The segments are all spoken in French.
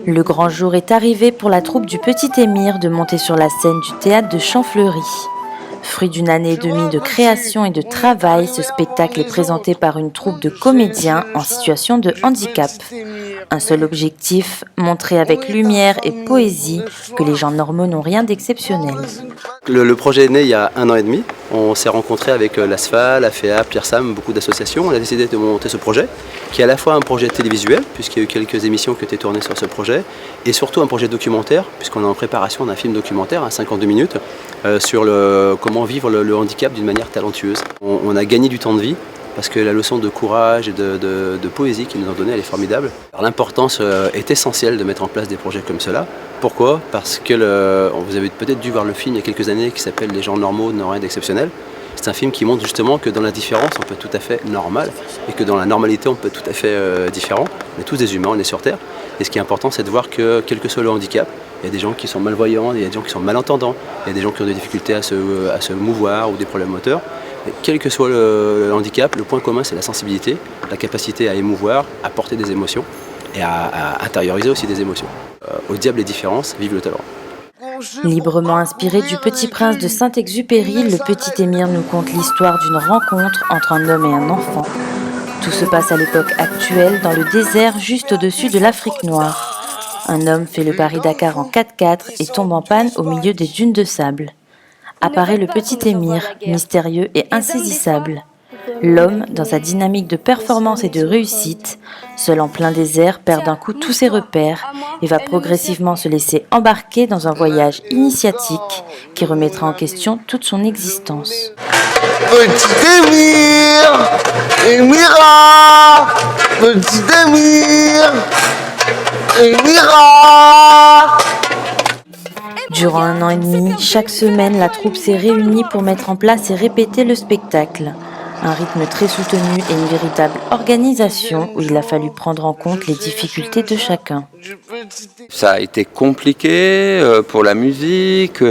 Le grand jour est arrivé pour la troupe du Petit Émir de monter sur la scène du théâtre de Champfleury. Fruit d'une année et demie de création et de travail, ce spectacle est présenté par une troupe de comédiens en situation de handicap. Un seul objectif, montrer avec lumière et poésie que les gens normaux n'ont rien d'exceptionnel. Le projet est né il y a 1 an et demi. On s'est rencontré avec l'ASFA, la FEA, Pierre Sam, beaucoup d'associations. On a décidé de monter ce projet, qui est à la fois un projet télévisuel, puisqu'il y a eu quelques émissions qui ont été tournées sur ce projet, et surtout un projet documentaire, puisqu'on est en préparation d'un film documentaire à 52 minutes, sur comment vivre le handicap d'une manière talentueuse. On a gagné du temps de vie, parce que la leçon de courage et de poésie qu'ils nous ont donnée, elle est formidable. L'importance est essentielle de mettre en place des projets comme cela. Pourquoi ? Parce que vous avez peut-être dû voir le film il y a quelques années qui s'appelle « Les gens normaux n'ont rien d'exceptionnel ». C'est un film qui montre justement que dans la différence, on peut être tout à fait normal et que dans la normalité, on peut être tout à fait différent. On est tous des humains, on est sur Terre. Et ce qui est important, c'est de voir que, quel que soit le handicap, il y a des gens qui sont malvoyants, il y a des gens qui sont malentendants, il y a des gens qui ont des difficultés à se mouvoir ou des problèmes moteurs. Et quel que soit le handicap, le point commun, c'est la sensibilité, la capacité à émouvoir, à porter des émotions et à intérioriser aussi des émotions. Au diable les différences, vive le talent. Librement inspiré du Petit Prince de Saint-Exupéry, le Petit Émir nous conte l'histoire d'une rencontre entre un homme et un enfant. Tout se passe à l'époque actuelle, dans le désert juste au-dessus de l'Afrique noire. Un homme fait le Paris-Dakar en 4x4 et tombe en panne au milieu des dunes de sable. Apparaît le Petit Émir, mystérieux et insaisissable. L'homme, dans sa dynamique de performance et de réussite, seul en plein désert, perd d'un coup tous ses repères et va progressivement se laisser embarquer dans un voyage initiatique qui remettra en question toute son existence. Petit Émir, Émira, Petit Émir, Émira. Durant 1 an et demi, chaque semaine, la troupe s'est réunie pour mettre en place et répéter le spectacle. Un rythme très soutenu et une véritable organisation où il a fallu prendre en compte les difficultés de chacun. Ça a été compliqué pour la musique,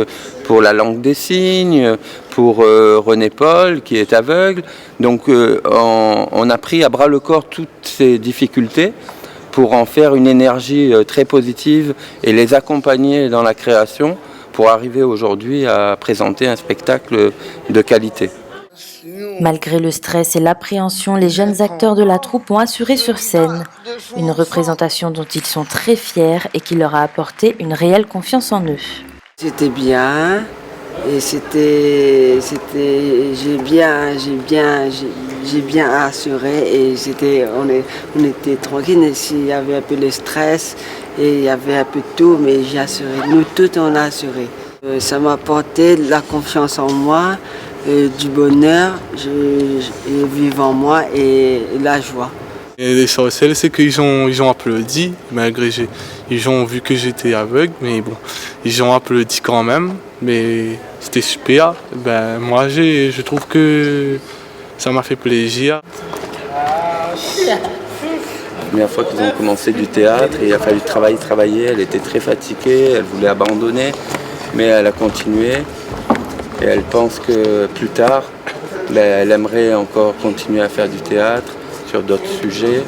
pour la langue des signes, pour René Paul qui est aveugle. Donc on a pris à bras le corps toutes ces difficultés pour en faire une énergie très positive et les accompagner dans la création pour arriver aujourd'hui à présenter un spectacle de qualité. Malgré le stress et l'appréhension, les jeunes acteurs de la troupe ont assuré sur scène une représentation dont ils sont très fiers et qui leur a apporté une réelle confiance en eux. C'était bien et j'ai bien assuré et on était tranquille. Il y avait un peu le stress et il y avait un peu de tout, mais j'ai assuré. Nous tous on a assuré. Ça m'a apporté de la confiance en moi. Du bonheur, vivant en moi et la joie. Et l'essentiel, c'est qu'ils ont applaudi, malgré ils ont vu que j'étais aveugle, mais bon, ils ont applaudi quand même, mais c'était super. Moi, je trouve que ça m'a fait plaisir. La première fois qu'ils ont commencé du théâtre, il a fallu travailler, elle était très fatiguée, elle voulait abandonner, mais elle a continué. Et elle pense que plus tard, elle aimerait encore continuer à faire du théâtre sur d'autres sujets.